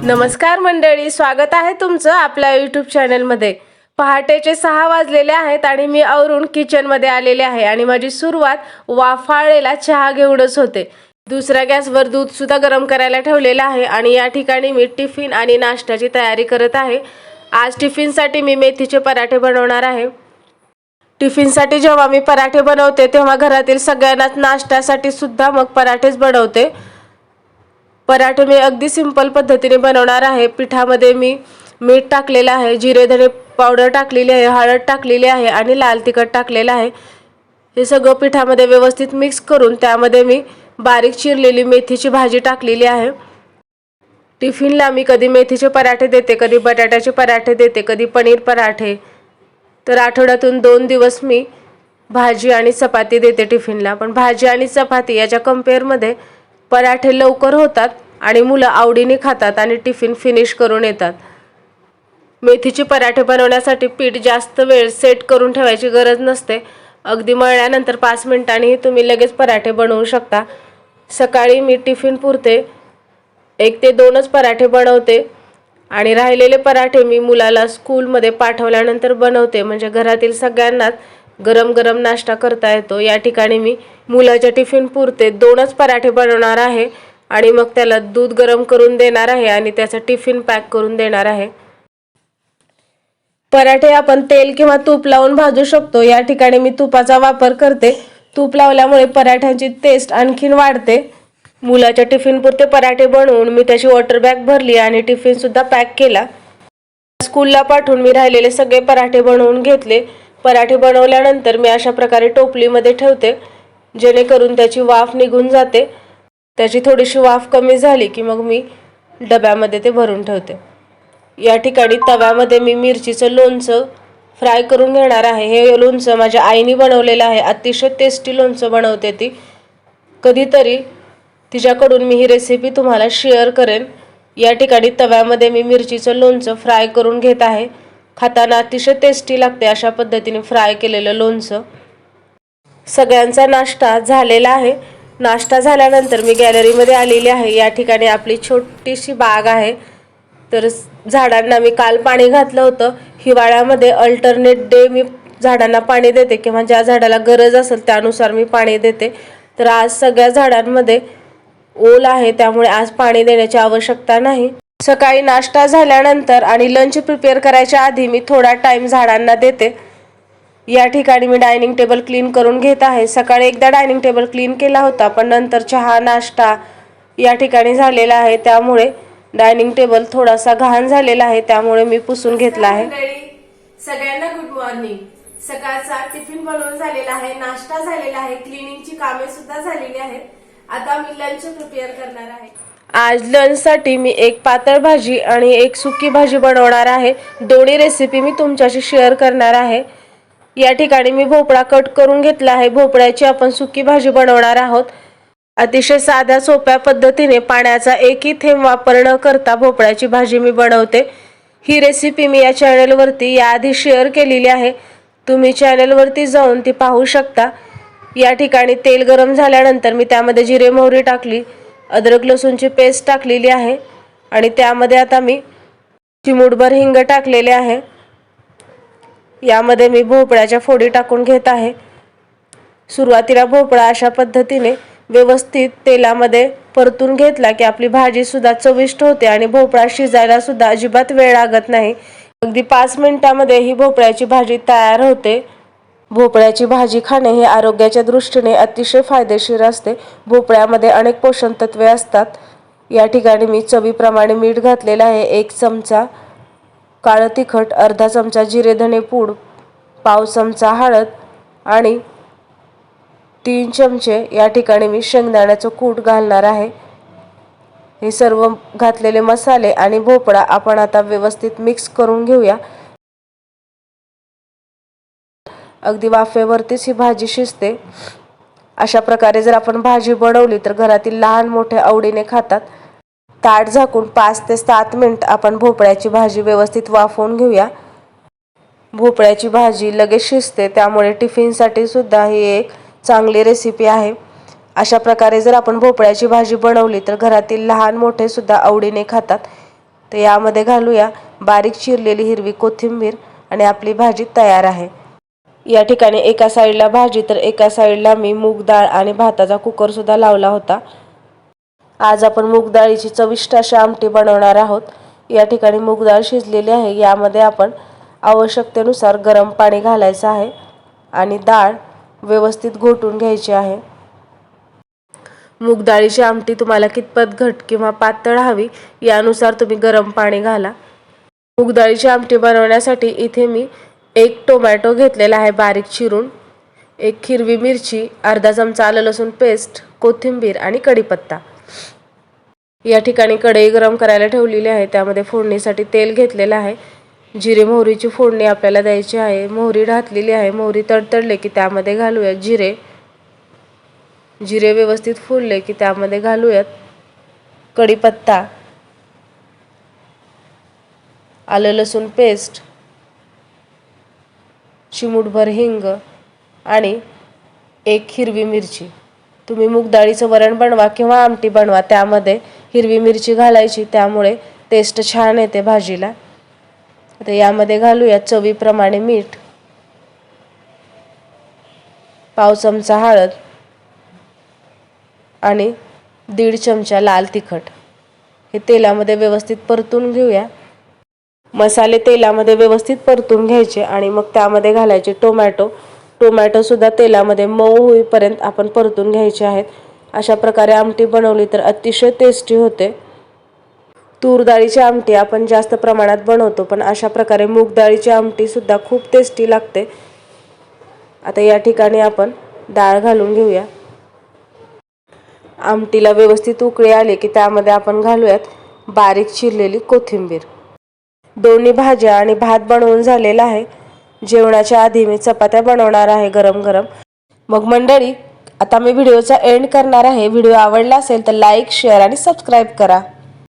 नमस्कार मंडळी, स्वागत आहे तुमचं आपल्या यूट्यूब चॅनलमध्ये। पहाटेचे 6 वाजलेले आहेत आणि मी आवरून किचनमध्ये आलेले आहे आणि माझी सुरुवात वाफाळलेला चहा घेऊनच होते। दुसऱ्या गॅसवर दूध सुद्धा गरम करायला ठेवलेलं आहे आणि या ठिकाणी मी टिफिन आणि नाश्त्याची तयारी करत आहे। आज टिफिनसाठी मी मेथीचे पराठे बनवणार आहे। टिफिनसाठी जेव्हा मी पराठे बनवते तेव्हा घरातील सगळ्यांनाच नाश्त्यासाठी सुद्धा मग पराठेच बनवते। पराठे मी अगदी सिंपल पद्धतीने बनवणार आहे। पिठामध्ये मी मीठ टाकलेलं आहे, जिरे धणे पावडर टाकलेली आहे, हळद टाकलेली आहे आणि लाल तिखट टाकलेलं आहे। हे सगळं पिठामध्ये व्यवस्थित मिक्स करून त्यामध्ये मी बारीक चिरलेली मेथीची भाजी टाकलेली आहे। टिफिनला मी कधी मेथीचे पराठे देते, कधी बटाट्याचे पराठे देते, कधी पनीर पराठे। तर आठवड्यातून 2 दिवस मी भाजी आणि चपाती देते टिफिनला। पण भाजी आणि चपाती याच्या कंपेअरमध्ये पराठे लवकर होतात आणि मुलं आवडीने खातात आणि टिफिन फिनिश करून येतात। मेथीचे पराठे बनवण्यासाठी पीठ जास्त वेळ सेट करून ठेवायची गरज नसते। अगदी मळल्यानंतर 5 मिनिटांनी तुम्ही लगेच पराठे बनवू शकता। सकाळी मी टिफिन पुरते 1 ते 2च पराठे बनवते आणि राहिलेले पराठे मी मुलाला स्कूलमध्ये पाठवल्यानंतर बनवते, म्हणजे घरातील सगळ्यांनाच गरम गरम नाश्ता करता येतो। या ठिकाणी मी मुलाच्या टिफिन पुरते 2च पराठे बनवणार आहे आणि मग त्याला दूध गरम करून देणार आहे आणि त्याचा टिफिन पॅक करून देणार आहे। पराठे आपण तेल किंवा तूप लावून भाजू शकतो। या ठिकाणी मी तुपाचा वापर करते। तूप लावल्यामुळे पराठ्यांची टेस्ट आणखीन वाढते। मुलाच्या टिफिन पुरते पराठे बनवून मी त्याची वॉटर बॅग भरली आणि टिफिन सुद्धा पॅक केला। स्कूलला पाठवून मी राहिलेले सगळे पराठे बनवून घेतले। पराठे बनवल्यानंतर मी अशा प्रकारे टोपलीमध्ये ठेवते, जेणेकरून त्याची वाफ निघून जाते। त्याची थोडीशी वाफ कमी झाली की मग मी डब्यामध्ये ते भरून ठेवते। या ठिकाणी तव्यामध्ये मी मिरचीचं लोणचं फ्राय करून घेणार आहे। हे लोणचं माझ्या आईने बनवलेलं आहे। अतिशय टेस्टी लोणचं बनवते ती। कधीतरी तिच्याकडून मी ही रेसिपी तुम्हाला शेअर करेन। या ठिकाणी तव्यामध्ये मी मिरचीचं लोणचं फ्राय करून घेत आहे। खाताना अतिशय टेस्टी लागते अशा पद्धतीने फ्राय केलेलं लोणचं। सगळ्यांचा नाश्ता झालेला आहे। नाश्ता झाल्यानंतर मी गॅलरीमध्ये आलेली आहे। या ठिकाणी आपली छोटीशी बाग आहे। तर झाडांना मी काल पाणी घातलं होतं। हिवाळ्यामध्ये अल्टरनेट डे मी झाडांना पाणी देते किंवा ज्या झाडाला गरज असेल त्यानुसार मी पाणी देते। तर आज सगळ्या झाडांमध्ये ओल आहे, त्यामुळे आज पाणी देण्याची आवश्यकता नाही। सकाळी नाश्ता झाल्यानंतर आणि लंच प्रिपेअर करायच्या आधी मी थोडा टाइम झाडांना देते। या ठिकाणी मी डायनिंग टेबल क्लीन करून घेत आहे। सकाळी एकदा डायनिंग टेबल क्लीन केला होता, पण नंतर चहा नाश्ता या ठिकाणी झालेला आहे, त्यामुळे डायनिंग टेबल थोडासा घाण झालेला आहे, त्यामुळे मी पुसून घेतला आहे। सगळ्यांना गुड मॉर्निंग। सकाळचा टिफिन बनवून झालेला आहे, नाश्ता झालेला आहे, क्लिनिंगची कामे सुद्धा झालेली आहेत। आता मी लंच प्रिपेअर करणार आहे। आज लंचसाठी मी एक पातळ भाजी आणि एक सुकी भाजी बनवणार आहे। दोन्ही रेसिपी मी तुमच्याशी शेअर करणार आहे। या ठिकाणी मी भोपळा कट करून घेतला आहे। भोपळ्याची आपण सुकी भाजी बनवणार आहोत। अतिशय साध्या सोप्या पद्धतीने पाण्याचा एकही थेंब वापर न करता भोपळ्याची भाजी मी बनवते। ही रेसिपी मी या चॅनलवरती याआधी शेअर केलेली आहे, तुम्ही चॅनलवरती जाऊन ती पाहू शकता। या ठिकाणी तेल गरम झाल्यानंतर मी त्यामध्ये जिरे मोहरी टाकली, अद्रक लसूणची पेस्ट टाकलेली आहे आणि त्यामध्ये आता मी चिमूटभर हिंग टाकलेले आहे। यामध्ये मी भोपळ्याच्या फोडी टाकून घेत आहे। सुरुवातीला भोपळा अशा पद्धतीने व्यवस्थित तेलामध्ये परतून घेतला की आपली भाजी सुद्धा चविष्ट होते आणि भोपळा शिजायला सुद्धा अजिबात वेळ लागत नाही। अगदी 5 मिनिटांमध्ये ही भोपळ्याची भाजी तयार होते। भोपळ्याची भाजी खाणे हे आरोग्याच्या दृष्टीने अतिशय फायदेशीर असते। भोपळ्यामध्ये अनेक पोषण तत्वे असतात। या ठिकाणी मी चवीप्रमाणे मीठ घातलेलं आहे, 1 चमचा काळं तिखट, अर्धा चमचा जिरे धणे पूड, पाव चमचा हळद आणि 3 चमचे या ठिकाणी मी शेंगदाण्याचं कूट घालणार आहे। हे सर्व घातलेले मसाले आणि भोपळा आपण आता व्यवस्थित मिक्स करून घेऊया। अगदी वाफेवरतीच ही भाजी शिजते। अशा प्रकारे जर आपण भाजी बनवली तर घरातील लहान मोठे आवडीने खातात। ताट झाकून 5 ते 7 मिनिट आपण भोपळ्याची भाजी व्यवस्थित वाफवून घेऊया। भोपळ्याची भाजी लगेच शिजते, त्यामुळे टिफिनसाठी सुद्धा ही एक चांगली रेसिपी आहे। अशा प्रकारे जर आपण भोपळ्याची भाजी बनवली तर घरातील लहान मोठे सुद्धा आवडीने खातात। तर यामध्ये घालूया बारीक चिरलेली हिरवी कोथिंबीर आणि आपली भाजी तयार आहे। या ठिकाणी एका साईडला भाजी तर एका साईडला मी मूग डाळ आणि भाताचा कुकर सुद्धा लावला होता। आज आपण मूग डाळीची चविष्ट अशी आमटी बनवणार आहोत। या ठिकाणी मूग डाळ शिजलेली आहे। यामध्ये आपण आवश्यकतेनुसार गरम पाणी घालायचं आहे आणि डाळ व्यवस्थित घोटून घ्यायची आहे। मूग डाळीची आमटी तुम्हाला कितपत घट्ट किंवा पातळ हवी यानुसार तुम्ही गरम पाणी घाला। मूग डाळीची आमटी बनवण्यासाठी इथे मी 1 टोमॅटो घेतलेला आहे बारीक चिरून, 1 हिरवी मिरची, अर्धा चमचा आलं लसूण पेस्ट, कोथिंबीर आणि कढीपत्ता। या ठिकाणी कढई गरम करायला ठेवलेली आहे। त्यामध्ये फोडणीसाठी तेल घेतलेलं आहे। जिरे मोहरीची फोडणी आपल्याला द्यायची आहे। मोहरी घातलेली आहे। मोहरी तडतडले की त्यामध्ये घालूया जिरे। जिरे व्यवस्थित फुलले की त्यामध्ये घालूयात कढीपत्ता, आलं लसूण पेस्ट, चिमूटभर हिंग आणि 1 हिरवी मिरची। तुम्ही मूग डाळीचं वरण बनवा किंवा आमटी बनवा त्यामध्ये हिरवी मिरची घालायची, त्यामुळे टेस्ट छान येते भाजीला। आता यामध्ये घालूया चवीप्रमाणे मीठ, पाव चमचा हळद आणि 1.5 चमचा लाल तिखट। हे तेलामध्ये व्यवस्थित परतून घेऊया। मसाले तेलामध्ये व्यवस्थित परतून घ्यायचे आणि मग त्यामध्ये घालायचे टोमॅटो सुद्धा तेलामध्ये मऊ होईपर्यंत आपण परतून घ्यायचे आहेत। अशा प्रकारे आमटी बनवली तर अतिशय टेस्टी होते। तूर डाळीची आमटी आपण जास्त प्रमाणात बनवतो, पण अशा प्रकारे मूग डाळीची आमटी सुद्धा खूप टेस्टी लागते। आता या ठिकाणी आपण डाळ घालून घेऊया। आमटीला व्यवस्थित उकळी आली की त्यामध्ये आपण घालूयात बारीक चिरलेली कोथिंबीर। दोन्ही भाज्या आणि भात बनवून झालेला आहे। जेवणाच्या आधी मी चपात्या बनवणार आहे गरम गरम। मग मंडळी, आता मी व्हिडिओचा एंड करणार आहे। व्हिडिओ आवडला असेल तर लाईक, शेअर आणि सबस्क्राईब करा।